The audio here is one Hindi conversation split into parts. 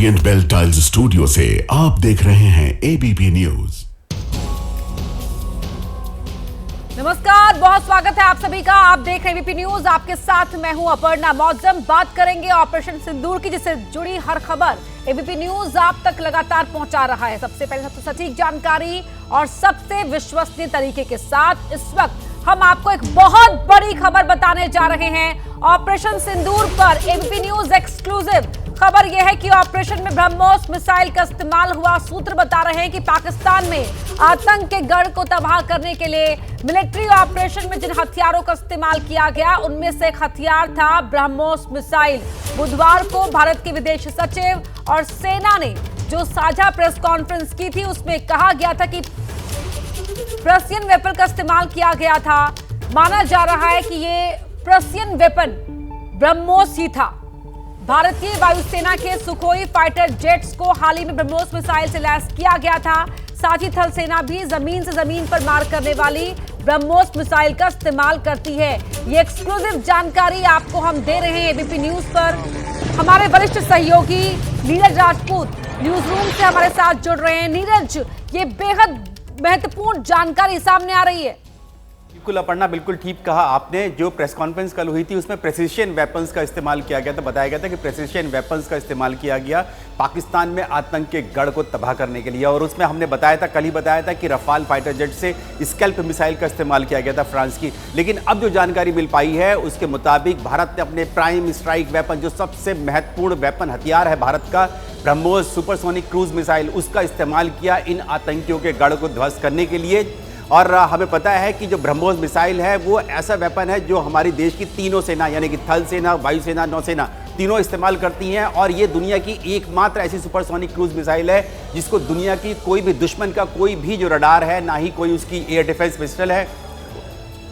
ओरिएंट बेल टाइल्स स्टूडियो से आप देख रहे हैं एबीपी न्यूज। नमस्कार, बहुत स्वागत है आप सभी का। आप देख रहे हैं एबीपी न्यूज, आपके साथ मैं हूं अपर्णा मौजम। बात करेंगे ऑपरेशन सिंदूर की, जिससे जुड़ी हर खबर एबीपी न्यूज आप तक लगातार पहुंचा रहा है। सबसे पहले सबसे सटीक जानकारी और सबसे विश्वसनीय तरीके के साथ इस वक्त हम आपको एक बहुत बड़ी खबर बताने जा रहे हैं। ऑपरेशन सिंदूर पर एबीपी न्यूज एक्सक्लूसिव खबर यह है कि ऑपरेशन में ब्रह्मोस मिसाइल का इस्तेमाल हुआ। सूत्र बता रहे हैं कि पाकिस्तान में आतंक के गढ़ को तबाह करने के लिए मिलिट्री ऑपरेशन में जिन हथियारों का इस्तेमाल किया गया, उनमें से एक हथियार था ब्रह्मोस मिसाइल। बुधवार को भारत के विदेश सचिव और सेना ने जो साझा प्रेस कॉन्फ्रेंस की थी, उसमें कहा गया था कि प्रेसियन वेपन का इस्तेमाल किया गया था। माना जा रहा है कि ये प्रेसियन वेपन ब्रह्मोस ही था। भारतीय वायुसेना के सुखोई फाइटर जेट्स को हाल ही में ब्रह्मोस मिसाइल से लैस किया गया था। साथ ही थल सेना भी जमीन से जमीन पर मार करने वाली ब्रह्मोस मिसाइल का इस्तेमाल करती है। ये एक्सक्लूसिव जानकारी आपको हम दे रहे हैं एबीपी न्यूज पर। हमारे वरिष्ठ सहयोगी नीरज राजपूत न्यूज रूम से हमारे साथ जुड़ रहे हैं। नीरज, ये बेहद महत्वपूर्ण जानकारी सामने आ रही है। बिल्कुल अपर्णा, बिल्कुल ठीक कहा आपने। जो प्रेस कॉन्फ्रेंस कल हुई थी, उसमें प्रेसिशन वेपन्स का इस्तेमाल किया गया था। बताया गया था कि प्रेसिशन वेपन्स का इस्तेमाल किया गया पाकिस्तान में आतंक के गढ़ को तबाह करने के लिए। और उसमें हमने बताया था, कल ही बताया था कि रफाल फाइटर जेट से स्कैल्प मिसाइल का इस्तेमाल किया गया था फ्रांस की। लेकिन अब जो जानकारी मिल पाई है, उसके मुताबिक भारत ने अपने प्राइम स्ट्राइक वेपन, जो सबसे महत्वपूर्ण वेपन हथियार है भारत का, ब्रह्मोस सुपरसोनिक क्रूज मिसाइल, उसका इस्तेमाल किया इन आतंकियों के गढ़ को ध्वस्त करने के लिए। और हमें पता है कि जो ब्रह्मोस मिसाइल है वो ऐसा वेपन है जो हमारी देश की तीनों सेना, यानी कि थल सेना, वायुसेना, नौसेना, तीनों इस्तेमाल करती हैं। और ये दुनिया की एकमात्र ऐसी सुपरसोनिक क्रूज मिसाइल है जिसको दुनिया की कोई भी दुश्मन का कोई भी जो रडार है, ना ही कोई उसकी एयर डिफेंस पिस्टल है,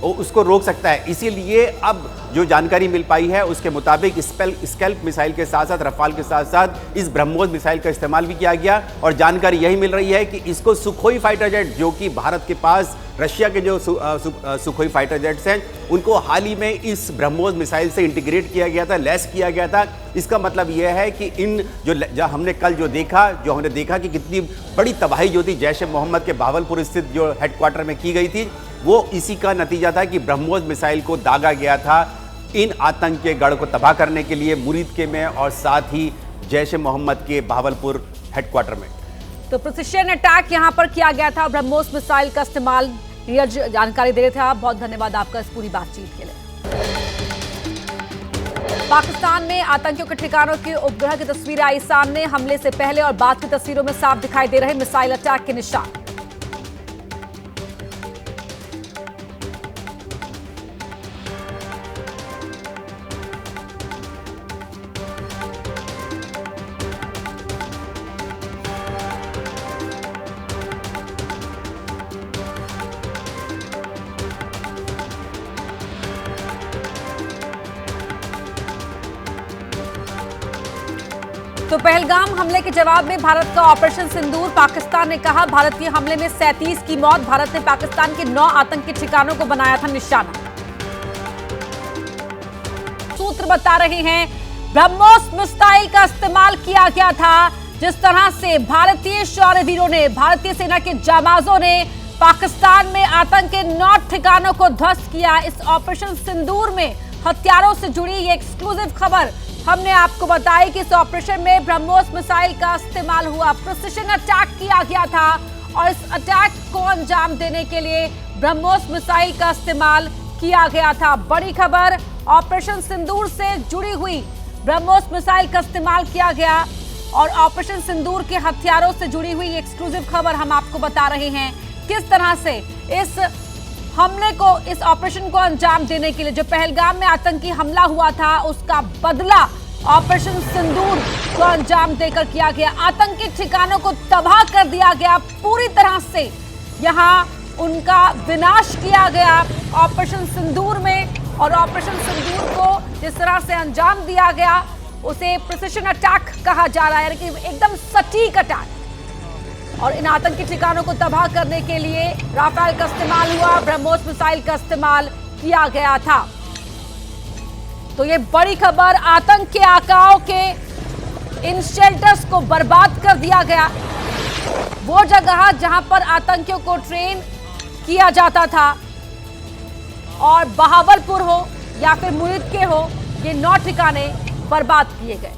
उसको रोक सकता है। इसीलिए अब जो जानकारी मिल पाई है, उसके मुताबिक स्कैल्प मिसाइल के साथ साथ, रफाल के साथ साथ इस ब्रह्मोस मिसाइल का इस्तेमाल भी किया गया। और जानकारी यही मिल रही है कि इसको सुखोई फाइटर जेट, जो कि भारत के पास रशिया के जो सुखोई फाइटर जेट्स हैं, उनको हाल ही में इस ब्रह्मोस मिसाइल से इंटीग्रेट किया गया था, लैस किया गया था। इसका मतलब यह है कि इन जो हमने कल जो हमने देखा कि कितनी बड़ी तबाही जो थी जैश ए मोहम्मद के भावलपुर स्थित जो हेडक्वार्टर में की गई थी, वो इसी का नतीजा था कि ब्रह्मोस मिसाइल को दागा गया था इन आतंक के गढ़ को तबाह करने के लिए मुरीद के में, और साथ ही जैश ए मोहम्मद के भावलपुर हेडक्वार्टर में। तो प्रिसिशन अटैक यहां पर किया गया था, ब्रह्मोस मिसाइल का इस्तेमाल। नीरज जानकारी दे रहे थे आप, बहुत धन्यवाद आपका इस पूरी बातचीत के लिए। पाकिस्तान में आतंकियों के ठिकानों के उपग्रह की तस्वीरें आई सामने। हमले से पहले और बाद की तस्वीरों में साफ दिखाई दे रहे मिसाइल अटैक के निशान। तो पहलगाम हमले के जवाब में भारत का ऑपरेशन सिंदूर। पाकिस्तान ने कहा, भारतीय हमले में 37 की मौत। भारत ने पाकिस्तान के 9 आतंकी ठिकानों को बनाया था निशाना। सूत्र बता रहे हैं, ब्रह्मोस मिसाइल का इस्तेमाल किया गया था। जिस तरह से भारतीय शौर्यवीरों ने, भारतीय सेना के जाबाजों ने पाकिस्तान में आतंक के 9 ठिकानों को ध्वस्त किया। इस ऑपरेशन सिंदूर में हथियारों से जुड़ी ये एक्सक्लूसिव खबर हमने आपको बताई कि इस ऑपरेशन में ब्रह्मोस मिसाइल का इस्तेमाल हुआ। प्रिसिशन अटैक किया गया था और इस अटैक को अंजाम देने के लिए ब्रह्मोस मिसाइल का इस्तेमाल किया गया था। बड़ी खबर, ऑपरेशन सिंदूर से जुड़ी हुई ब्रह्मोस मिसाइल का इस्तेमाल किया गया और ऑपरेशन सिंदूर के हथियारों से जुड़ी हुई एक्सक्लूसिव खबर हम आपको बता रहे हैं। किस तरह से इस हमले को, इस ऑपरेशन को अंजाम देने के लिए जो पहलगाम में आतंकी हमला हुआ था, उसका बदला ऑपरेशन सिंदूर को अंजाम देकर किया गया। आतंकी ठिकानों को तबाह कर दिया गया, पूरी तरह से यहां उनका विनाश किया गया ऑपरेशन सिंदूर में। और ऑपरेशन सिंदूर को जिस तरह से अंजाम दिया गया, उसे प्रिसिशन अटैक कहा जा रहा है, यानी कि एकदम सटीक अटैक। और इन आतंकी ठिकानों को तबाह करने के लिए राफेल का इस्तेमाल हुआ, ब्रह्मोस मिसाइल का इस्तेमाल किया गया था। तो ये बड़ी खबर, आतंक के आकाओं के इन शेल्टर्स को बर्बाद कर दिया गया। वो जगह जहां पर आतंकियों को ट्रेन किया जाता था, और बहावलपुर हो या फिर मुहित के हो, ये 9 ठिकाने बर्बाद किए गए।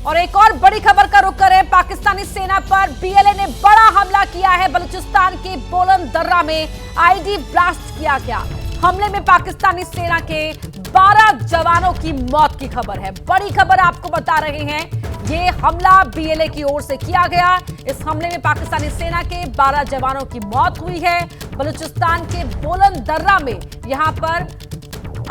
और एक और बड़ी खबर का रुख करें, पाकिस्तानी सेना पर बीएलए ने बड़ा हमला किया है। बलूचिस्तान के बोलन दर्रा में आईडी ब्लास्ट किया गया। हमले में पाकिस्तानी सेना के 12 जवानों की मौत की खबर है। बड़ी खबर आपको बता रहे हैं, ये हमला बीएलए की ओर से किया गया। इस हमले में पाकिस्तानी सेना के 12 जवानों की मौत हुई है। बलूचिस्तान के बोलन दर्रा में यहां पर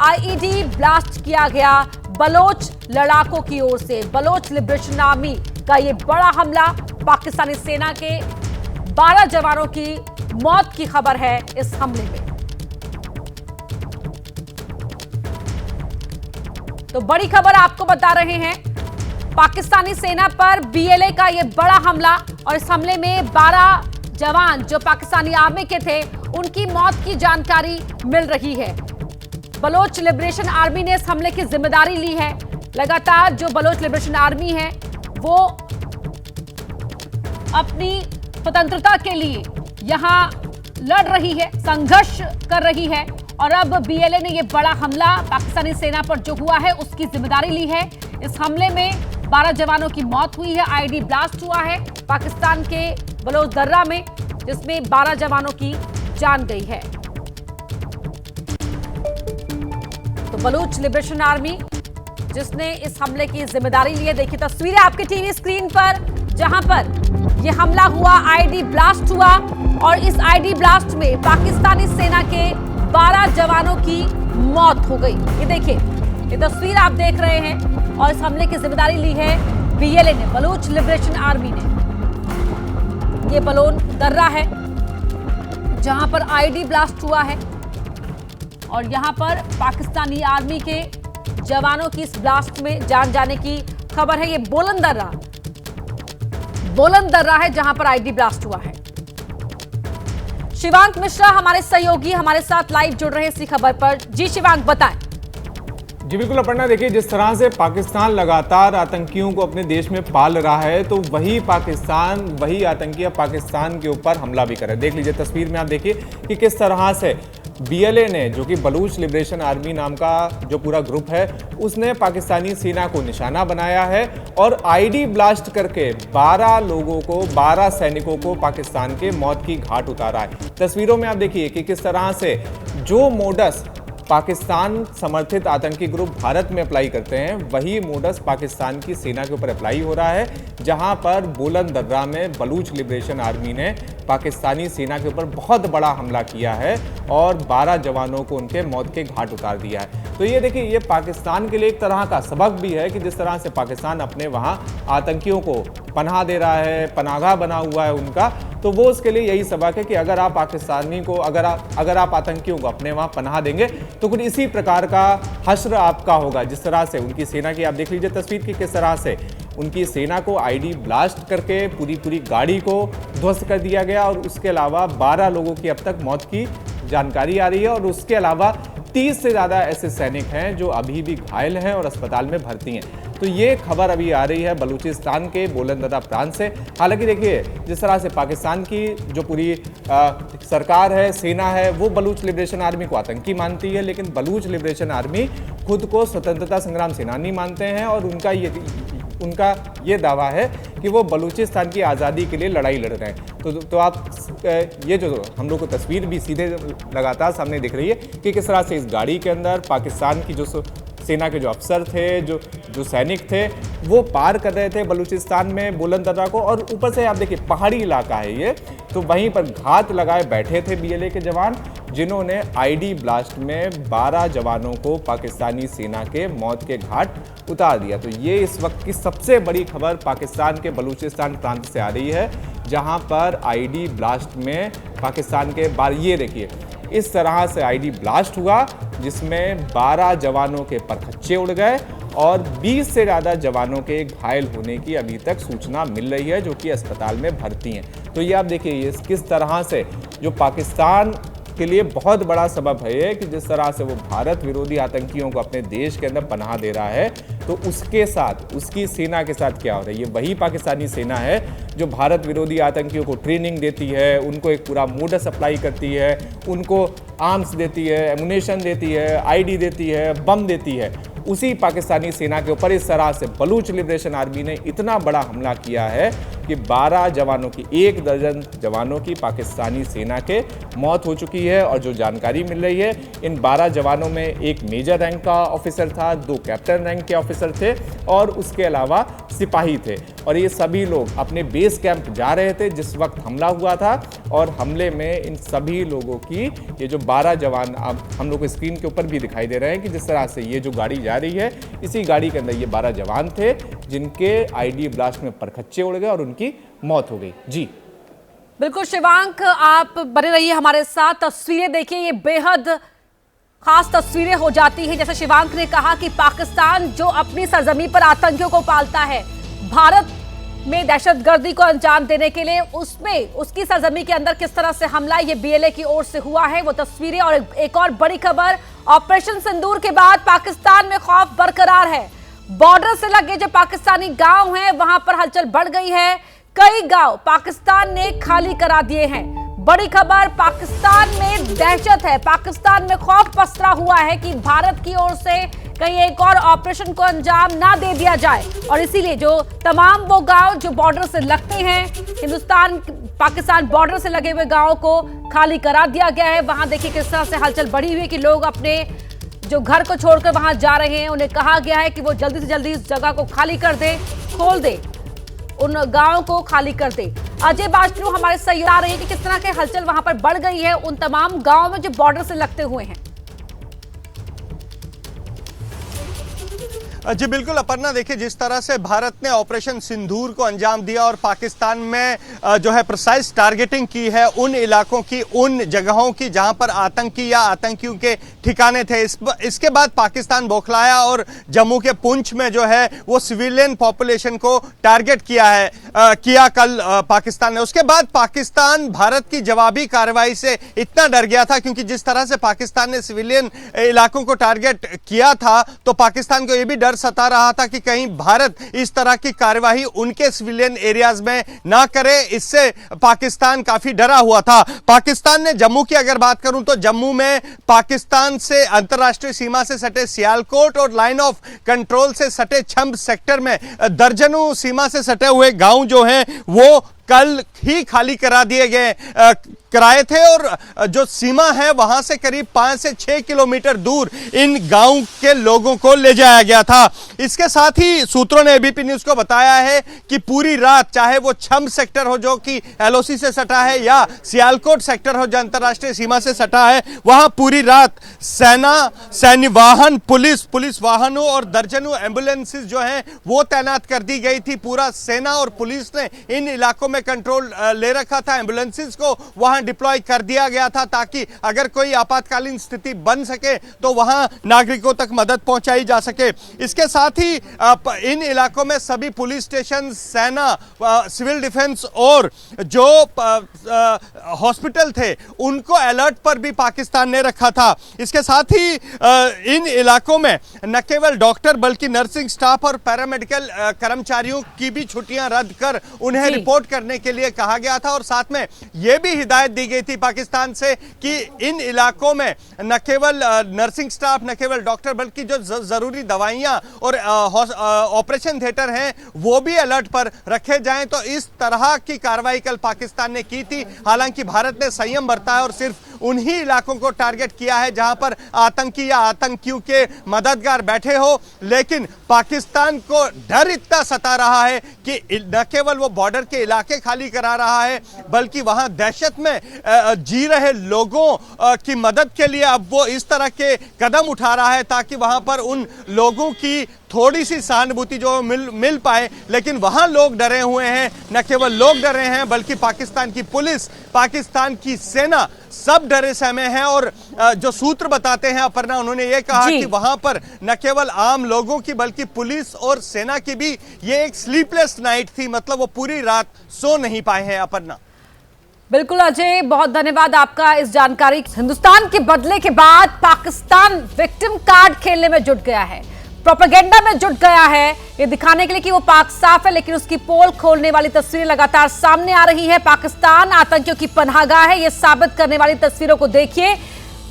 आईईडी ब्लास्ट किया गया बलोच लड़ाकों की ओर से। बलोच लिबरेशन आर्मी का ये बड़ा हमला, पाकिस्तानी सेना के 12 जवानों की मौत की खबर है इस हमले में। तो बड़ी खबर आपको बता रहे हैं, पाकिस्तानी सेना पर बीएलए का यह बड़ा हमला, और इस हमले में 12 जवान जो पाकिस्तानी आर्मी के थे उनकी मौत की जानकारी मिल रही है। बलोच लिबरेशन आर्मी ने इस हमले की जिम्मेदारी ली है। लगातार जो बलोच लिबरेशन आर्मी है वो अपनी स्वतंत्रता के लिए यहां लड़ रही है, संघर्ष कर रही है, और अब बीएलए ने यह बड़ा हमला पाकिस्तानी सेना पर जो हुआ है उसकी जिम्मेदारी ली है। इस हमले में 12 जवानों की मौत हुई है। आईडी ब्लास्ट हुआ है पाकिस्तान के बलोच दर्रा में, जिसमें 12 जवानों की जान गई है। तो बलूच लिबरेशन आर्मी जिसने इस हमले की जिम्मेदारी ली है, देखिए तस्वीरें आपके टीवी स्क्रीन पर, जहां पर यह हमला हुआ, आईडी ब्लास्ट हुआ, और इस आईडी ब्लास्ट में पाकिस्तानी सेना के 12 जवानों की मौत हो गई। ये देखिए, ये तस्वीर आप देख रहे हैं, और इस हमले की जिम्मेदारी ली है बीएलए ने, बलूच लिबरेशन आर्मी ने। ये बलोन दर्रा है जहां पर आईडी ब्लास्ट हुआ है, और यहां पर पाकिस्तानी आर्मी के जवानों की इस ब्लास्ट में जान जाने की खबर है। ये बोलन दर्रा है जहां पर आईडी ब्लास्ट हुआ है। शिवांक मिश्रा हमारे सहयोगी हमारे साथ लाइव जुड़ रहे हैं इसी खबर पर। जी शिवांक, बताएं। जी बिल्कुल अपर्णा, देखिए जिस तरह से पाकिस्तान लगातार आतंकियों को अपने देश में पाल रहा है, तो वही आतंकी पाकिस्तान के ऊपर हमला भी करे। देख लीजिए तस्वीर में, आप देखिए कि किस तरह से बीएलए ने, जो कि बलूच लिबरेशन आर्मी नाम का जो पूरा ग्रुप है, उसने पाकिस्तानी सेना को निशाना बनाया है और आईडी ब्लास्ट करके 12 सैनिकों को पाकिस्तान के मौत की घाट उतारा है। तस्वीरों में आप देखिए कि किस तरह से जो मोडस पाकिस्तान समर्थित आतंकी ग्रुप भारत में अप्लाई करते हैं, वही मोडस पाकिस्तान की सेना के ऊपर अप्लाई हो रहा है, जहां पर बोलन दर्रा में बलूच लिबरेशन आर्मी ने पाकिस्तानी सेना के ऊपर बहुत बड़ा हमला किया है और 12 जवानों को उनके मौत के घाट उतार दिया है। तो ये देखिए, ये पाकिस्तान के लिए एक तरह का सबक भी है कि जिस तरह से पाकिस्तान अपने वहाँ आतंकियों को पनाह दे रहा है, पनाहगाह बना हुआ है उनका, तो वो उसके लिए यही सबक है कि अगर आप पाकिस्तानी को, अगर आप आतंकियों को अपने वहाँ पनाह देंगे तो कुछ इसी प्रकार का हश्र आपका होगा। जिस तरह से उनकी सेना की आप देख लीजिए तस्वीर की, किस तरह से उनकी सेना को आईडी ब्लास्ट करके पूरी गाड़ी को ध्वस्त कर दिया गया, और उसके अलावा 12 लोगों की अब तक मौत की जानकारी आ रही है, और उसके अलावा 30 से ज़्यादा ऐसे सैनिक हैं जो अभी भी घायल हैं और अस्पताल में भर्ती हैं। तो ये खबर अभी आ रही है बलूचिस्तान के बोलन दर्रा प्रांत से। हालांकि देखिए, जिस तरह से पाकिस्तान की जो पूरी सरकार है, सेना है, वो बलूच लिबरेशन आर्मी को आतंकी मानती है, लेकिन बलूच लिबरेशन आर्मी खुद को स्वतंत्रता संग्राम सेनानी मानते हैं, और उनका ये दावा है कि वो बलूचिस्तान की आज़ादी के लिए लड़ाई लड़ रहे हैं। तो आप ये जो हम लोग को तस्वीर भी सीधे लगातार सामने दिख रही है कि किस तरह से इस गाड़ी के अंदर पाकिस्तान की जो सेना के जो अफसर थे, जो सैनिक थे, वो पार कर रहे थे बलूचिस्तान में बोलन दर्रा को, और ऊपर से आप देखिए पहाड़ी इलाका है ये, तो वहीं पर घात लगाए बैठे थे बीएलए के जवान, जिन्होंने आईडी ब्लास्ट में 12 जवानों को पाकिस्तानी सेना के मौत के घाट उतार दिया। तो ये इस वक्त की सबसे बड़ी खबर पाकिस्तान के बलूचिस्तान प्रांत से आ रही है, जहां पर आईडी ब्लास्ट में पाकिस्तान के ये देखिए इस तरह से आईडी ब्लास्ट हुआ, जिसमें 12 जवानों के परखच्चे उड़ गए और 20 से ज़्यादा जवानों के घायल होने की अभी तक सूचना मिल रही है, जो कि अस्पताल में भर्ती हैं। तो ये आप देखिए, ये किस तरह से जो पाकिस्तान के लिए बहुत बड़ा सबब है कि जिस तरह से वो भारत विरोधी आतंकियों को अपने देश के अंदर पनाह दे रहा है, तो उसके साथ, उसकी सेना के साथ क्या हो रहा है? ये वही पाकिस्तानी सेना है जो भारत विरोधी आतंकियों को ट्रेनिंग देती है, उनको एक पूरा मोडस सप्लाई करती है, उनको आर्म्स देती है, एमुनेशन देती है, आईडी देती है, बम देती है। उसी पाकिस्तानी सेना के ऊपर इस तरह से बलूच लिबरेशन आर्मी ने इतना बड़ा हमला किया है कि 12 जवानों की, 1 दर्जन जवानों की पाकिस्तानी सेना के मौत हो चुकी है। और जो जानकारी मिल रही है, इन 12 जवानों में एक मेजर रैंक का ऑफिसर था, 2 कैप्टन रैंक के ऑफिसर थे और उसके अलावा सिपाही थे। और ये सभी लोग अपने बेस कैंप जा रहे थे जिस वक्त हमला हुआ था। और हमले में इन सभी लोगों की, ये जो 12 जवान अब हम लोग को स्क्रीन के ऊपर भी दिखाई दे रहे हैं कि जिस तरह से ये जो गाड़ी जा रही है, इसी गाड़ी के अंदर ये 12 जवान थे जिनके आईडी ब्लास्ट में परखच्चे उड़ गए और उनकी मौत हो गई। जी बिल्कुल शिवांक, आप बने रहिए हमारे साथ। तस्वीरें देखिए, ये बेहद खास तस्वीरें हो जाती हैं। जैसे शिवांक ने कहा कि पाकिस्तान जो अपनी सरजमी पर आतंकियों को पालता है, भारत में दहशतगर्दी को अंजाम देने के लिए उसमें उसकी सरजमी के अंदर किस तरह से हमला ये बीएलए की ओर से हुआ है, वो तस्वीरें। और एक और बड़ी खबर, ऑपरेशन सिंदूर के बाद पाकिस्तान में खौफ बरकरार है। बॉर्डर से लगे जो पाकिस्तानी गांव हैं वहां पर हलचल बढ़ गई है। कई गांव पाकिस्तान ने खाली करा दिए हैं। बड़ी खबर, पाकिस्तान में दहशत है, पाकिस्तान में खौफ पसरा हुआ है कि भारत की ओर से कहीं एक और ऑपरेशन को अंजाम ना दे दिया जाए। और इसीलिए जो तमाम वो गांव जो बॉर्डर से लगते हैं, हिंदुस्तान पाकिस्तान बॉर्डर से लगे हुए गांवों को खाली करा दिया गया है। वहां देखिए किस तरह से हलचल बढ़ी हुई है कि लोग अपने जो घर को छोड़कर वहां जा रहे हैं, उन्हें कहा गया है कि वो जल्दी से जल्दी इस जगह को खाली कर दे, खोल दे, उन गांवों को खाली कर दे। अजय बाजनू हमारे सहयोगी आ रहे हैं कि किस तरह के हलचल वहां पर बढ़ गई है उन तमाम गांवों में जो बॉर्डर से लगते हुए हैं। जी बिल्कुल अपर्णा, देखिए जिस तरह से भारत ने ऑपरेशन सिंदूर को अंजाम दिया और पाकिस्तान में जो है प्रिसाइज टारगेटिंग की है उन इलाकों की, उन जगहों की जहां पर आतंकी या आतंकियों के ठिकाने थे, इसके बाद पाकिस्तान बौखलाया और जम्मू के पुंछ में जो है वो सिविलियन पॉपुलेशन को टारगेट किया कल पाकिस्तान ने। उसके बाद पाकिस्तान भारत की जवाबी कार्रवाई से इतना डर गया था, क्योंकि जिस तरह से पाकिस्तान ने सिविलियन इलाकों को टारगेट किया था तो पाकिस्तान को यह भी सता रहा था कि कहीं भारत इस तरह की कार्यवाही उनके सिविलियन एरियाज में ना करे। इससे पाकिस्तान काफी डरा हुआ था। पाकिस्तान ने जम्मू की अगर बात करूं तो जम्मू में पाकिस्तान से अंतर्राष्ट्रीय सीमा से सटे सियालकोट और लाइन ऑफ कंट्रोल से सटे छंब सेक्टर में दर्जनों सीमा से सटे हुए गांव जो हैं वो कल ही खाली करा दिए गए कराए थे। और जो सीमा है वहां से करीब 5 से 6 किलोमीटर दूर इन गांव के लोगों को ले जाया गया था। इसके साथ ही सूत्रों ने एबीपी न्यूज को बताया है कि पूरी रात, चाहे वो छंब सेक्टर हो जो कि एलओसी से सटा है या सियालकोट सेक्टर हो जो अंतर्राष्ट्रीय सीमा से सटा है, वहां पूरी रात सेना, सैन्य वाहन, पुलिस वाहनों और दर्जनों एम्बुलेंसेस जो हैं वो तैनात कर दी गई थी। पूरा सेना और पुलिस ने इन इलाकों में कंट्रोल ले रखा था। एम्बुलेंसेस को वहां डिप्लॉय कर दिया गया था ताकि अगर कोई आपातकालीन स्थिति बन सके तो वहां नागरिकों तक मदद पहुंचाई जा सके। इसके साथ ही इन इलाकों में सभी पुलिस स्टेशन, सेना, सिविल डिफेंस और जो हॉस्पिटल थे उनको अलर्ट पर भी पाकिस्तान ने रखा था। इसके साथ ही इन इलाकों में न केवल डॉक्टर बल्कि नर्सिंग स्टाफ और पैरामेडिकल कर्मचारियों की भी छुट्टियां रद्द कर उन्हें रिपोर्ट करने के लिए कहा गया था। और साथ में यह भी हिदायत दी गई थी पाकिस्तान से कि इन इलाकों में न केवल नर्सिंग स्टाफ, न केवल डॉक्टर बल्कि जो जरूरी दवाइयां और ऑपरेशन थिएटर हैं वो भी अलर्ट पर रखे जाएं। तो इस तरह की कार्रवाई कल पाकिस्तान ने की थी। हालांकि भारत ने संयम बरता है और सिर्फ उन्हीं इलाकों को टारगेट किया है जहां पर आतंकी या आतंकियों के मददगार बैठे हो। लेकिन पाकिस्तान को डर इतना सता रहा है कि न केवल वो बॉर्डर के इलाके खाली करा रहा है बल्कि वहां दहशत में जी रहे लोगों की मदद के लिए अब वो इस तरह के कदम उठा रहा है ताकि वहां पर उन लोगों की थोड़ी सी सहानुभूति जो मिल पाए। लेकिन वहां लोग डरे हुए हैं, न केवल लोग डरे हैं बल्कि पाकिस्तान की पुलिस, पाकिस्तान की सेना सब डरे सहमे हैं। और जो सूत्र बताते हैं अपर्णा, उन्होंने ये कहा कि वहां पर न केवल आम लोगों की बल्कि पुलिस और सेना की भी ये एक स्लीपलेस नाइट थी, मतलब वो पूरी रात सो नहीं पाए हैं अपर्णा। बिल्कुल अजय, बहुत धन्यवाद आपका इस जानकारी। हिंदुस्तान के बदले के बाद पाकिस्तान विक्टिम कार्ड खेलने में जुट गया है, प्रोपेगेंडा में जुट गया है, ये दिखाने के लिए कि वो पाक साफ है, लेकिन उसकी पोल खोलने वाली तस्वीरें लगातार सामने आ रही है। पाकिस्तान आतंकियों की पनाहगाह है, ये साबित करने वाली तस्वीरों को देखिए।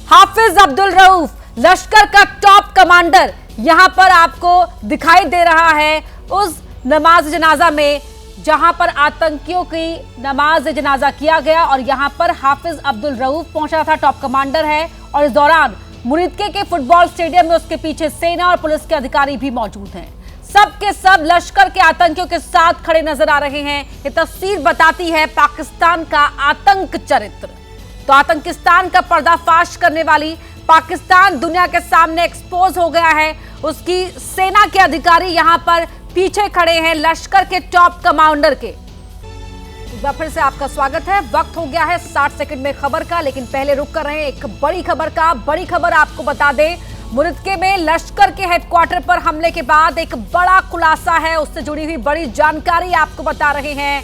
हाफिज अब्दुल रऊफ, लश्कर का टॉप कमांडर, यहां पर आपको दिखाई दे रहा है उस नमाज जनाजा में जहां पर आतंकियों की नमाज जनाजा किया गया, और यहां पर हाफिज अब्दुल रऊफ पहुंचा था, टॉप कमांडर है। और इस दौरान मुरिदके के फुटबॉल स्टेडियम में उसके पीछे सेना और पुलिस के अधिकारी भी मौजूद हैं। सब के सब लश्कर के आतंकियों के साथ खड़े नजर आ रहे हैं। ये तस्वीर बताती है पाकिस्तान का आतंक चरित्र। तो आतंकिस्तान का पर्दाफाश करने वाली पाकिस्तान दुनिया के सामने एक्सपोज हो गया है। उसकी सेना के अधिकारी यहां पर पीछे खड़े हैं लश्कर के टॉप कमांडर के। एक बार फिर से आपका स्वागत है। वक्त हो गया है 60 सेकंड में खबर का, लेकिन पहले रुक कर रहे हैं एक बड़ी खबर का। बड़ी खबर आपको बता दें, मुरिदके में लश्कर के हेडक्वार्टर पर हमले के बाद एक बड़ा खुलासा है, उससे जुड़ी हुई बड़ी जानकारी आपको बता रहे हैं।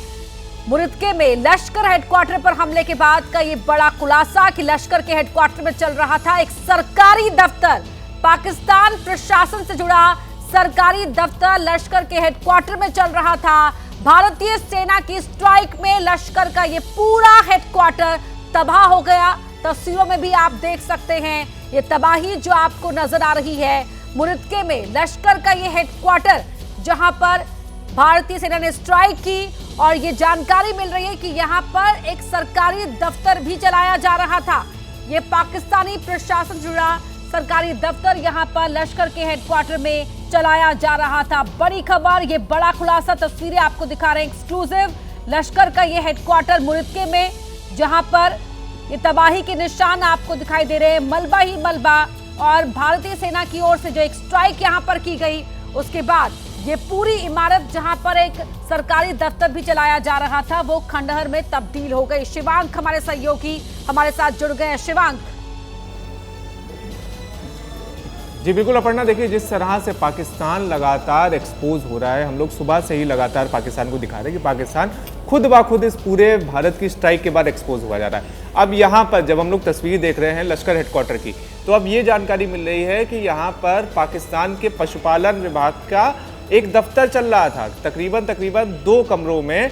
मुरिदके में लश्कर हेडक्वार्टर पर हमले के बाद का ये बड़ा खुलासा कि लश्कर के हेडक्वार्टर में चल रहा था एक सरकारी दफ्तर, पाकिस्तान प्रशासन से जुड़ा सरकारी दफ्तर लश्कर के हेडक्वार्टर में चल रहा था। भारतीय सेना की स्ट्राइक में लश्कर का ये पूरा हेडक्वार्टर तबाह हो गया। तस्वीरों में भी आप देख सकते हैं ये तबाही जो आपको नजर आ रही है। मुरिदके में लश्कर का ये हेडक्वार्टर जहां पर भारतीय सेना ने स्ट्राइक की, और ये जानकारी मिल रही है कि यहां पर एक सरकारी दफ्तर भी चलाया जा रहा था। ये पाकिस्तानी प्रशासन जुड़ा सरकारी दफ्तर यहां पर लश्कर के हेडक्वार्टर में चलाया जा रहा था। बड़ी खबर, ये बड़ा खुलासा, तस्वीरें आपको दिखा रहे हैं एक्सक्लूसिव। लश्कर का ये हेडक्वार्टर मुरिदके में, जहां पर ये तबाही के निशान आपको दिखाई दे रहे हैं, मलबा ही मलबा। और भारतीय सेना की ओर से जो एक स्ट्राइक यहां पर की गई, उसके बाद ये पूरी इमारत जहां पर एक सरकारी दफ्तर भी चलाया जा रहा था, वो खंडहर में तब्दील हो गई। शिवांक हमारे सहयोगी हमारे साथ जुड़ गए हैं। शिवांक। जी बिल्कुल अपर्णा, देखिए जिस तरह से पाकिस्तान लगातार एक्सपोज हो रहा है, हम लोग सुबह से ही लगातार पाकिस्तान को दिखा रहे हैं कि पाकिस्तान खुद ब खुद इस पूरे भारत की स्ट्राइक के बाद एक्सपोज हुआ जा रहा है। अब यहाँ पर जब हम लोग तस्वीर देख रहे हैं लश्कर हेडक्वार्टर की, तो अब ये जानकारी मिल रही है कि यहाँ पर पाकिस्तान के पशुपालन विभाग का एक दफ्तर चल रहा था। तकरीबन 2 कमरों में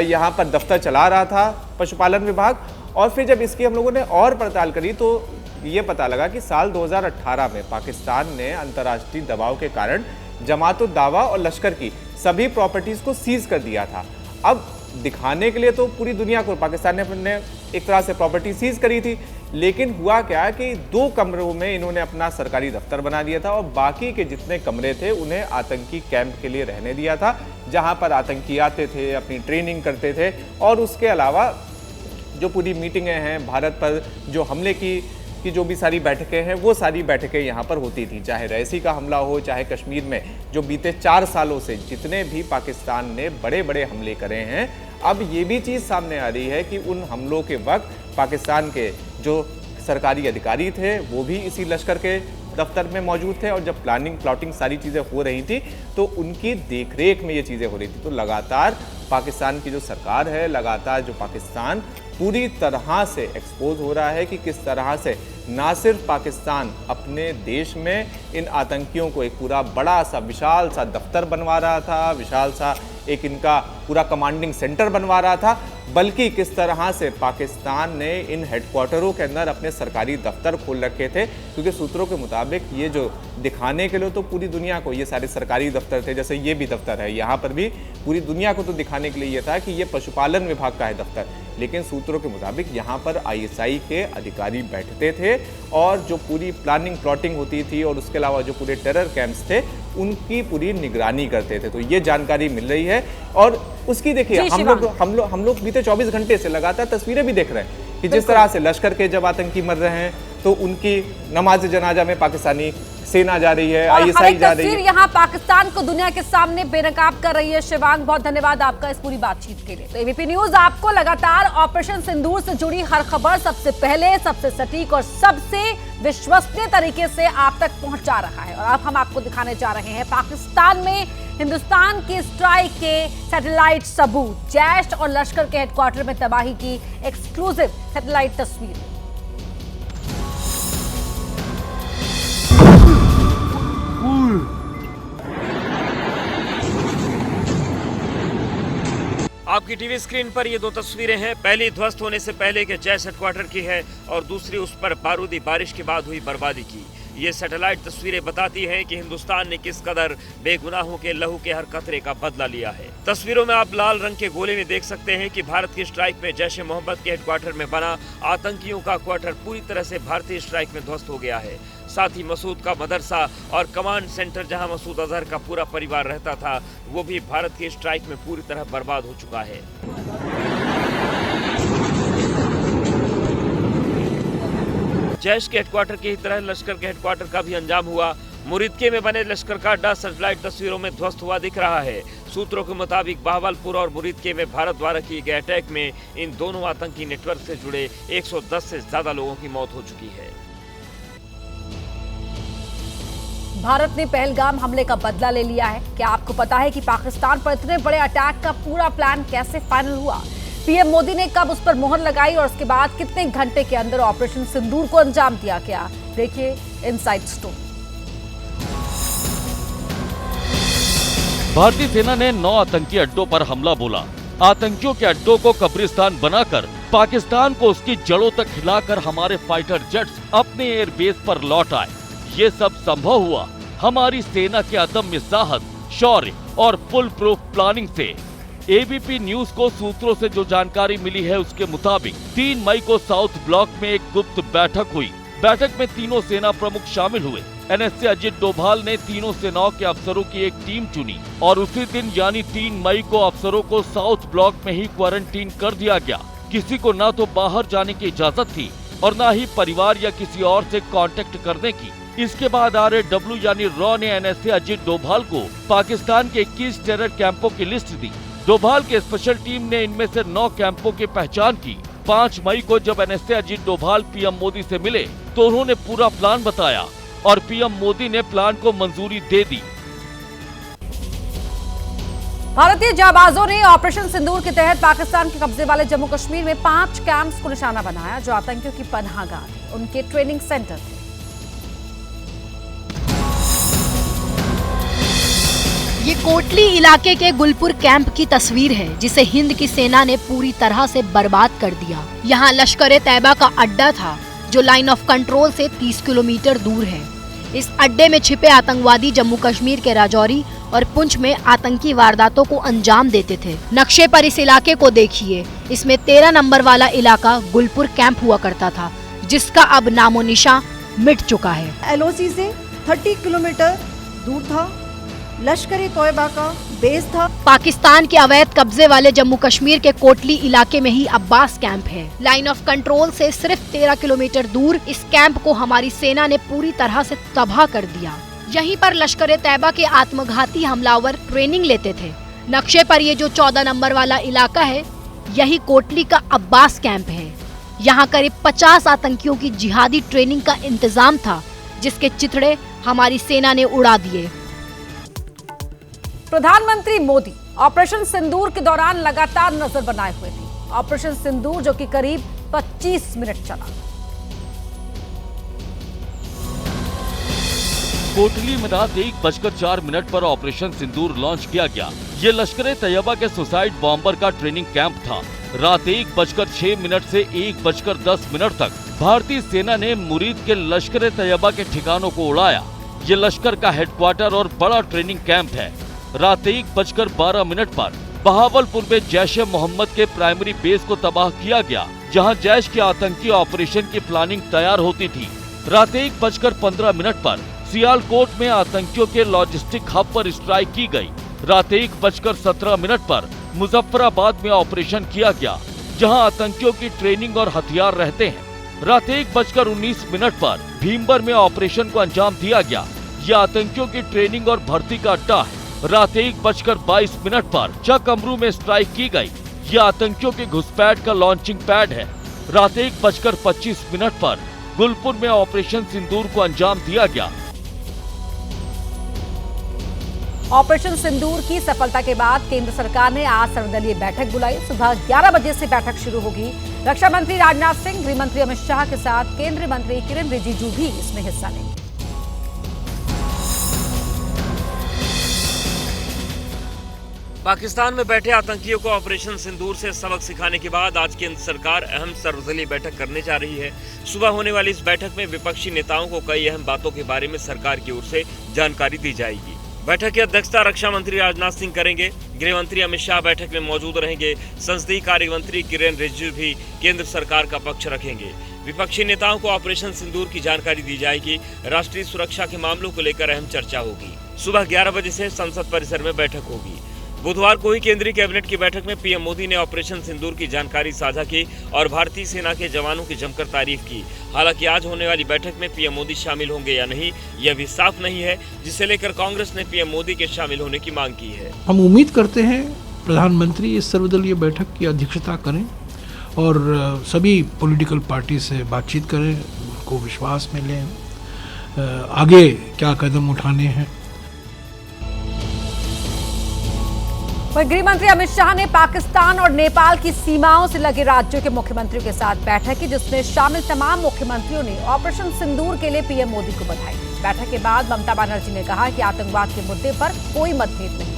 यहाँ पर दफ्तर चला रहा था पशुपालन विभाग। और फिर जब इसकी हम लोगों ने और पड़ताल करी तो ये पता लगा कि साल 2018 में पाकिस्तान ने अंतर्राष्ट्रीय दबाव के कारण जमात-उद दावा और लश्कर की सभी प्रॉपर्टीज को सीज कर दिया था। अब दिखाने के लिए तो पूरी दुनिया को पाकिस्तान ने अपने एक तरह से प्रॉपर्टी सीज करी थी, लेकिन हुआ क्या कि 2 कमरों में इन्होंने अपना सरकारी दफ्तर बना दिया था, और बाकी के जितने कमरे थे उन्हें आतंकी कैंप के लिए रहने दिया था, जहां पर आतंकी आते थे, अपनी ट्रेनिंग करते थे। और उसके अलावा जो पूरी मीटिंगें हैं, भारत पर जो हमले की जो भी सारी बैठकें हैं, वो सारी बैठकें यहाँ पर होती थी, चाहे रैसी का हमला हो, चाहे कश्मीर में जो बीते 4 सालों से जितने भी पाकिस्तान ने बड़े बड़े हमले करे हैं। अब ये भी चीज़ सामने आ रही है कि उन हमलों के वक्त पाकिस्तान के जो सरकारी अधिकारी थे वो भी इसी लश्कर के दफ्तर में मौजूद थे, और जब प्लाटिंग सारी चीज़ें हो रही थी तो उनकी देखरेख में ये चीज़ें हो रही थी। तो लगातार पाकिस्तान की जो सरकार है, लगातार जो पाकिस्तान पूरी तरह से एक्सपोज हो रहा है कि किस तरह से ना सिर्फ पाकिस्तान अपने देश में इन आतंकियों को एक पूरा बड़ा सा विशाल सा दफ्तर बनवा रहा था, विशाल सा एक इनका पूरा कमांडिंग सेंटर बनवा रहा था, बल्कि किस तरह से पाकिस्तान ने इन हेडक्वार्टरों के अंदर अपने सरकारी दफ्तर खोल रखे थे। क्योंकि सूत्रों के मुताबिक ये जो दिखाने के लिए तो पूरी दुनिया को ये सारे सरकारी दफ्तर थे, जैसे ये भी दफ्तर है, यहाँ पर भी पूरी दुनिया को तो दिखाने के लिए ये था कि ये पशुपालन विभाग का है दफ्तर, लेकिन सूत्रों के मुताबिक यहाँ पर ISI के अधिकारी बैठते थे, और जो पूरी प्लाटिंग होती थी, और उसके अलावा जो पूरे टेरर कैंप्स थे उनकी पूरी निगरानी करते थे। तो ये जानकारी मिल रही है। और उसकी देखिए हम लोग बीते 24 घंटे से लगातार तस्वीरें भी देख रहे हैं कि जिस तरह से लश्कर के जब आतंकी मर रहे हैं तो उनकी नमाज जनाजा में पाकिस्तानी सेना जा रही है, और हर ISI एक जा रही तस्वीर है। यहाँ पाकिस्तान को दुनिया के सामने बेनकाब कर रही है। शिवांग, बहुत धन्यवाद आपका इस पूरी बातचीत के लिए। तो एबीपी न्यूज आपको लगातार ऑपरेशन सिंदूर से जुड़ी हर खबर सबसे पहले, सबसे सटीक और सबसे विश्वसनीय तरीके से आप तक पहुंचा रहा है। और अब हम आपको दिखाने जा रहे हैं पाकिस्तान में हिंदुस्तान की स्ट्राइक के सैटेलाइट सबूत, जैश और लश्कर के हेडक्वार्टर में तबाही की एक्सक्लूसिव सैटेलाइट तस्वीर। आपकी टीवी स्क्रीन पर ये दो तस्वीरें हैं। पहली ध्वस्त होने से पहले के जैश हेडक्वार्टर की है और दूसरी उस पर बारूदी बारिश के बाद हुई बर्बादी की। ये सैटेलाइट तस्वीरें बताती हैं कि हिंदुस्तान ने किस कदर बेगुनाहों के लहू के हर कतरे का बदला लिया है। तस्वीरों में आप लाल रंग के गोले में देख सकते हैं कि भारत की स्ट्राइक में जैश ए मोहम्मद के हेडक्वार्टर में बना आतंकियों का क्वार्टर पूरी तरह से भारतीय स्ट्राइक में ध्वस्त हो गया है। साथ ही मसूद का मदरसा और कमांड सेंटर जहां मसूद अजहर का पूरा परिवार रहता था, वो भी भारत की स्ट्राइक में पूरी तरह बर्बाद हो चुका है। जैश के हेडक्वार्टर की ही तरह लश्कर के हेडक्वार्टर का भी अंजाम हुआ। मुरीदके में बने लश्कर का अड्डा सैटेलाइट तस्वीरों में ध्वस्त हुआ दिख रहा है। सूत्रों के मुताबिक बहावलपुर और मुरीदके में भारत द्वारा किए गए अटैक में इन दोनों आतंकी नेटवर्क से जुड़े 110 से ज्यादा लोगों की मौत हो चुकी है। भारत ने पहलगाम हमले का बदला ले लिया है। क्या आपको पता है कि पाकिस्तान पर इतने बड़े अटैक का पूरा प्लान कैसे फाइनल हुआ? पीएम मोदी ने कब उस पर मोहर लगाई और उसके बाद कितने घंटे के अंदर ऑपरेशन सिंदूर को अंजाम दिया गया? देखिए इनसाइड स्टोरी। भारतीय सेना ने 9 आतंकी अड्डों पर हमला बोला। आतंकियों के अड्डों को कब्रिस्तान बनाकर पाकिस्तान को उसकी जड़ों तक हिलाकर हमारे फाइटर जेट्स अपने एयरबेस पर लौट आए। ये सब संभव हुआ हमारी सेना के अदम्य साहस, शौर्य और फुल प्रूफ प्लानिंग से। एबीपी न्यूज को सूत्रों से जो जानकारी मिली है उसके मुताबिक 3 मई को साउथ ब्लॉक में एक गुप्त बैठक हुई। बैठक में तीनों सेना प्रमुख शामिल हुए। एनएसए अजित डोभाल ने तीनों सेनाओं के अफसरों की एक टीम चुनी और उसी दिन यानी 3 मई को अफसरों को साउथ ब्लॉक में ही क्वारंटीन कर दिया गया। किसी को न तो बाहर जाने की इजाजत थी और न ही परिवार या किसी और से कांटेक्ट करने की। इसके बाद RAW यानी रॉ ने एनएसए अजित डोभाल को पाकिस्तान के 21 टेरर कैंपों की लिस्ट दी। डोभाल की स्पेशल टीम ने इनमें से 9 कैंपों की पहचान की। 5 मई को जब एनएसए अजित डोभाल पीएम मोदी से मिले तो उन्होंने पूरा प्लान बताया और पीएम मोदी ने प्लान को मंजूरी दे दी। भारतीय जाबाजों ने ऑपरेशन सिंदूर के तहत पाकिस्तान के कब्जे वाले जम्मू कश्मीर में 5 कैंप्स को निशाना बनाया जो आतंकियों की पनाहगाह थे, उनके ट्रेनिंग सेंटर थे। ये कोटली इलाके के गुलपुर कैंप की तस्वीर है जिसे हिंद की सेना ने पूरी तरह से बर्बाद कर दिया। यहाँ लश्कर-ए-तैयबा का अड्डा था जो लाइन ऑफ कंट्रोल से 30 किलोमीटर दूर है। इस अड्डे में छिपे आतंकवादी जम्मू कश्मीर के राजौरी और पुंछ में आतंकी वारदातों को अंजाम देते थे। नक्शे पर इस इलाके को देखिए। इसमें 13 नंबर वाला इलाका गुलपुर कैंप हुआ करता था जिसका अब नामो निशान मिट चुका है। LOC से 30 किलोमीटर दूर था, लश्कर-ए-तैयबा का बेस था। पाकिस्तान के अवैध कब्जे वाले जम्मू कश्मीर के कोटली इलाके में ही अब्बास कैंप है। लाइन ऑफ कंट्रोल से सिर्फ 13 किलोमीटर दूर इस कैंप को हमारी सेना ने पूरी तरह से तबाह कर दिया। यहीं पर लश्कर-ए-तैयबा के आत्मघाती हमलावर ट्रेनिंग लेते थे। नक्शे पर ये जो 14 नंबर वाला इलाका है यही कोटली का अब्बास कैंप है। यहाँ करीब 50 आतंकियों की जिहादी ट्रेनिंग का इंतजाम था जिसके चिथड़े हमारी सेना ने उड़ा दिए। प्रधानमंत्री मोदी ऑपरेशन सिंदूर के दौरान लगातार नजर बनाए हुए थे। ऑपरेशन सिंदूर जो कि करीब 25 मिनट चला। कोटली में रात 1:04 पर ऑपरेशन सिंदूर लॉन्च किया गया। ये लश्कर-ए-तैयबा के सुसाइड बॉम्बर का ट्रेनिंग कैंप था। रात 1:06 से 1:10 तक भारतीय सेना ने मुरीद के लश्कर-ए-तैयबा के ठिकानों को उड़ाया। ये लश्कर का हेडक्वार्टर और बड़ा ट्रेनिंग कैंप है। रात 1:12 पर बहावलपुर में जैश ए मोहम्मद के प्राइमरी बेस को तबाह किया गया जहां जैश के आतंकी ऑपरेशन की प्लानिंग तैयार होती थी। रात 1:15 पर सियालकोट में आतंकियों के लॉजिस्टिक हब पर स्ट्राइक की गई। रात 1:17 पर मुजफ्फराबाद में ऑपरेशन किया गया जहां आतंकियों की ट्रेनिंग और हथियार रहते हैं। रात 1:19 पर भीमबर में ऑपरेशन को अंजाम दिया गया। यह आतंकियों की ट्रेनिंग और भर्ती का अड्डा है। रात 1:22 पर चकअमरू में स्ट्राइक की गई। यह आतंकियों के घुसपैठ का लॉन्चिंग पैड है। रात 1:25 पर गुलपुर में ऑपरेशन सिंदूर को अंजाम दिया गया। ऑपरेशन सिंदूर की सफलता के बाद केंद्र सरकार ने आज सर्वदलीय बैठक बुलाई। सुबह 11 बजे से बैठक शुरू होगी। रक्षा मंत्री राजनाथ सिंह, गृह मंत्री अमित शाह के साथ केंद्रीय मंत्री किरेन रिजिजू भी इसमें हिस्सा लेंगे। पाकिस्तान में बैठे आतंकियों को ऑपरेशन सिंदूर से सबक सिखाने के बाद आज केंद्र सरकार अहम सर्वदलीय बैठक करने जा रही है। सुबह होने वाली इस बैठक में विपक्षी नेताओं को कई अहम बातों के बारे में सरकार की ओर से जानकारी दी जाएगी। बैठक की अध्यक्षता रक्षा मंत्री राजनाथ सिंह करेंगे। गृह मंत्री अमित शाह बैठक में मौजूद रहेंगे। संसदीय कार्य मंत्री किरेन रिजिजू भी केंद्र सरकार का पक्ष रखेंगे। विपक्षी नेताओं को ऑपरेशन सिंदूर की जानकारी दी जाएगी। राष्ट्रीय सुरक्षा के मामलों को लेकर अहम चर्चा होगी। सुबह 11 बजे से संसद परिसर में बैठक होगी। बुधवार को ही केंद्रीय कैबिनेट की बैठक में पीएम मोदी ने ऑपरेशन सिंदूर की जानकारी साझा की और भारतीय सेना के जवानों की जमकर तारीफ की। हालांकि आज होने वाली बैठक में पीएम मोदी शामिल होंगे या नहीं, यह भी साफ नहीं है, जिसे लेकर कांग्रेस ने पीएम मोदी के शामिल होने की मांग की है। हम उम्मीद करते हैं प्रधानमंत्री इस सर्वदलीय बैठक की अध्यक्षता करें और सभी पॉलिटिकल पार्टी से बातचीत करें, उनको विश्वास में लें, आगे क्या कदम उठाने हैं। वहीं गृह मंत्री अमित शाह ने पाकिस्तान और नेपाल की सीमाओं से लगे राज्यों के मुख्यमंत्रियों के साथ बैठक की, जिसमें शामिल तमाम मुख्यमंत्रियों ने ऑपरेशन सिंदूर के लिए पीएम मोदी को बधाई दी। बैठक के बाद ममता बनर्जी ने कहा कि आतंकवाद के मुद्दे पर कोई मतभेद नहीं।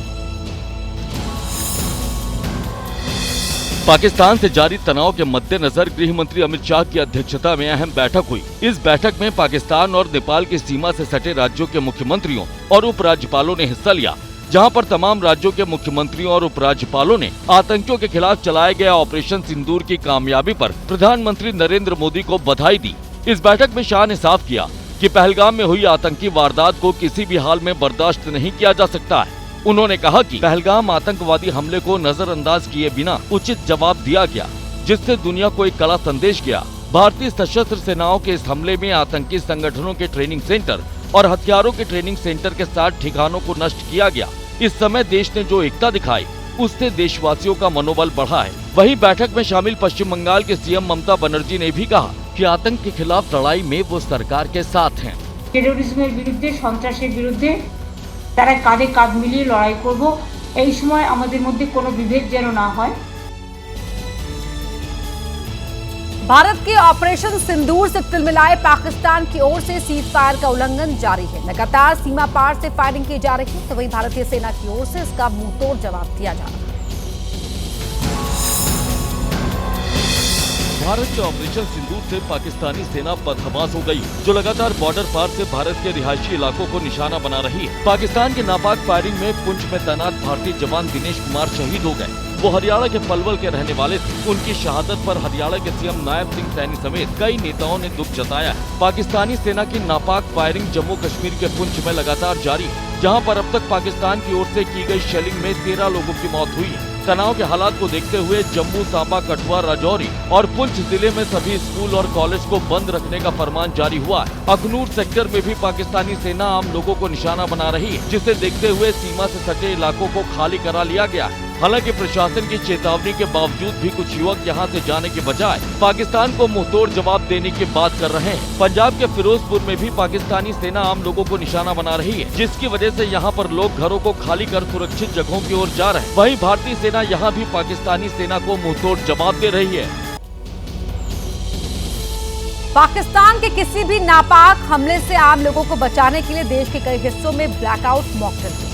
पाकिस्तान से जारी तनाव के मद्देनजर गृह मंत्री अमित शाह की अध्यक्षता में अहम बैठक हुई। इस बैठक में पाकिस्तान और नेपाल की सीमा से सटे राज्यों के मुख्यमंत्रियों और उपराज्यपालों ने हिस्सा लिया, जहां पर तमाम राज्यों के मुख्यमंत्रियों और उपराज्यपालों ने आतंकियों के खिलाफ चलाए गए ऑपरेशन सिंदूर की कामयाबी पर प्रधानमंत्री नरेंद्र मोदी को बधाई दी। इस बैठक में शाह ने साफ किया कि पहलगाम में हुई आतंकी वारदात को किसी भी हाल में बर्दाश्त नहीं किया जा सकता है। उन्होंने कहा कि पहलगाम आतंकवादी हमले को नजरअंदाज किए बिना उचित जवाब दिया गया, जिससे दुनिया को एक कड़ा संदेश गया। भारतीय सशस्त्र सेनाओं के इस हमले में आतंकी संगठनों के ट्रेनिंग सेंटर और हथियारों के ट्रेनिंग सेंटर के 60 ठिकानों को नष्ट किया गया। इस समय देश ने जो एकता दिखाई, उससे देशवासियों का मनोबल बढ़ा है। वहीं बैठक में शामिल पश्चिम बंगाल के सीएम ममता बनर्जी ने भी कहा कि आतंक के खिलाफ लड़ाई में वो सरकार के साथ हैं। टेररिज्मेर बिरुद्धे, सन्त्रासेर बिरुद्धे तारा काঁধে কাঁধ মিলিয়ে লড়াই করব। এই সময় আমাদের মধ্যে কোনো বিভেদ যেন না হয়। भारत के ऑपरेशन सिंदूर से तिलमिलाए पाकिस्तान की ओर से सीज फायर का उल्लंघन जारी है। लगातार सीमा पार से फायरिंग की जा रही है, तो वहीं भारतीय सेना की ओर से इसका मुंहतोड़ जवाब दिया जा रहा है। भारत के ऑपरेशन सिंदूर से पाकिस्तानी सेना बदहवास हो गई, जो लगातार बॉर्डर पार से भारत के रिहायशी इलाकों को निशाना बना रही है। पाकिस्तान के नापाक फायरिंग में पुंछ में तैनात भारतीय जवान दिनेश कुमार शहीद हो गए। वो हरियाणा के पलवल के रहने वाले थे। उनकी शहादत पर हरियाणा के सीएम नायब सिंह सैनी समेत कई नेताओं ने दुख जताया है। पाकिस्तानी सेना की नापाक फायरिंग जम्मू कश्मीर के पुंछ में लगातार जारी है, जहां पर अब तक पाकिस्तान की ओर से की गई शेलिंग में 13 लोगों की मौत हुई है। तनाव के हालात को देखते हुए जम्मू, सांबा, कठुआ, राजौरी और पुंछ जिले में सभी स्कूल और कॉलेज को बंद रखने का फरमान जारी हुआ है। अखनूर सेक्टर में भी पाकिस्तानी सेना आम लोगों को निशाना बना रही है, जिसे देखते हुए सीमा से सटे इलाकों को खाली करा लिया गया है। हालांकि प्रशासन की चेतावनी के बावजूद भी कुछ युवक यहां से जाने के बजाय पाकिस्तान को मुंहतोड़ जवाब देने की बात कर रहे हैं। पंजाब के फिरोजपुर में भी पाकिस्तानी सेना आम लोगों को निशाना बना रही है, जिसकी वजह से यहां पर लोग घरों को खाली कर सुरक्षित जगहों की ओर जा रहे हैं। वहीं भारतीय सेना यहां भी पाकिस्तानी सेना को मुंहतोड़ जवाब दे रही है। पाकिस्तान के किसी भी नापाक हमले से आम लोगों को बचाने के लिए देश के कई हिस्सों में ब्लैकआउट मॉक ड्रिल हुई।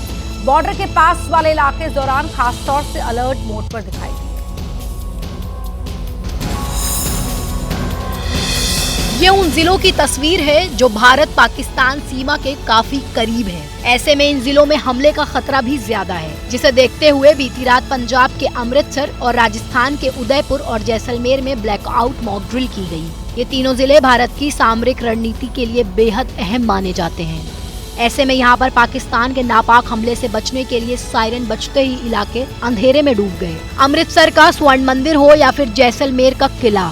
बॉर्डर के पास वाले इलाके इस दौरान खासतौर से अलर्ट मोड पर दिखाई दिए। ये उन जिलों की तस्वीर है जो भारत पाकिस्तान सीमा के काफी करीब है। ऐसे में इन जिलों में हमले का खतरा भी ज्यादा है, जिसे देखते हुए बीती रात पंजाब के अमृतसर और राजस्थान के उदयपुर और जैसलमेर में ब्लैकआउट मॉक ड्रिल की गई। ये तीनों जिले भारत की सामरिक रणनीति के लिए बेहद अहम माने जाते हैं। ऐसे में यहाँ पर पाकिस्तान के नापाक हमले से बचने के लिए सायरन बजते ही इलाके अंधेरे में डूब गए। अमृतसर का स्वर्ण मंदिर हो या फिर जैसलमेर का किला,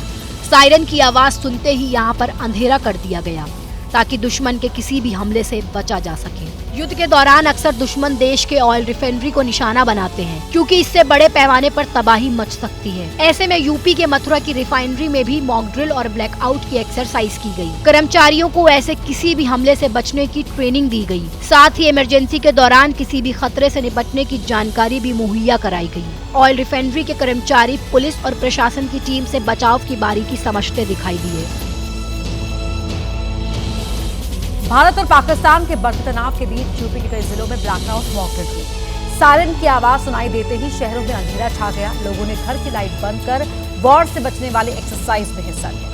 सायरन की आवाज सुनते ही यहाँ पर अंधेरा कर दिया गया ताकि दुश्मन के किसी भी हमले से बचा जा सके। युद्ध के दौरान अक्सर दुश्मन देश के ऑयल रिफाइनरी को निशाना बनाते हैं क्योंकि इससे बड़े पैमाने पर तबाही मच सकती है। ऐसे में यूपी के मथुरा की रिफाइनरी में भी मॉक ड्रिल और ब्लैकआउट की एक्सरसाइज की गई। कर्मचारियों को ऐसे किसी भी हमले से बचने की ट्रेनिंग दी गई। साथ ही इमरजेंसी के दौरान किसी भी खतरे से निपटने की जानकारी भी मुहैया कराई गई। ऑयल रिफाइनरी के कर्मचारी पुलिस और प्रशासन की टीम से बचाव की बारीकी समझते दिखाई दिए। भारत और पाकिस्तान के बढ़ते तनाव के बीच यूपी के कई जिलों में ब्लैकआउट मॉक ड्रिल हुई। सायरन की आवाज सुनाई देते ही शहरों में अंधेरा छा गया। लोगों ने घर की लाइट बंद कर वॉर से बचने वाले एक्सरसाइज में हिस्सा लिया।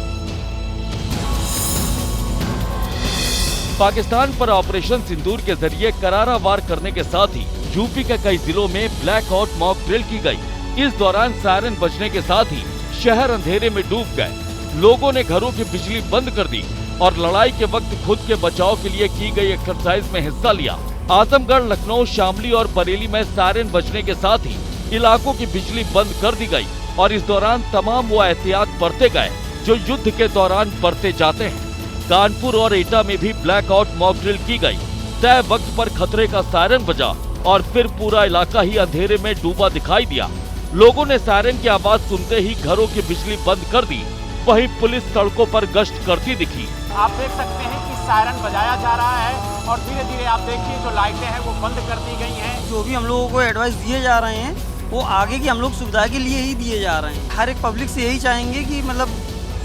पाकिस्तान पर ऑपरेशन सिंदूर के जरिए करारा वार करने के साथ ही यूपी के कई जिलों में ब्लैकआउट मॉक ड्रिल की गई। इस दौरान सायरन बजने के साथ ही शहर अंधेरे में डूब गए। लोगों ने घरों की बिजली बंद कर दी और लड़ाई के वक्त खुद के बचाव के लिए की गई एक्सरसाइज में हिस्सा लिया। आजमगढ़, लखनऊ, शामली और बरेली में सायरन बजने के साथ ही इलाकों की बिजली बंद कर दी गई और इस दौरान तमाम वो एहतियात बरते गए जो युद्ध के दौरान बरते जाते हैं। कानपुर और एटा में भी ब्लैकआउट मॉक ड्रिल की गई। तय वक्त पर खतरे का सायरन बजा और फिर पूरा इलाका ही अंधेरे में डूबा दिखाई दिया। लोगों ने सायरन की आवाज सुनते ही घरों की बिजली बंद कर दी। वहीं पुलिस सड़कों पर गश्त करती दिखी। आप देख सकते हैं कि सायरन बजाया जा रहा है और धीरे धीरे आप देखिए जो लाइटें हैं वो बंद कर दी गई हैं। जो भी हम लोगों को एडवाइस दिए जा रहे हैं वो आगे की हम लोग सुविधा के लिए ही दिए जा रहे हैं। हर एक पब्लिक से यही चाहेंगे कि मतलब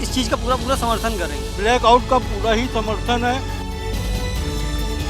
इस चीज़ का पूरा समर्थन करें। ब्लैकआउट का पूरा ही समर्थन है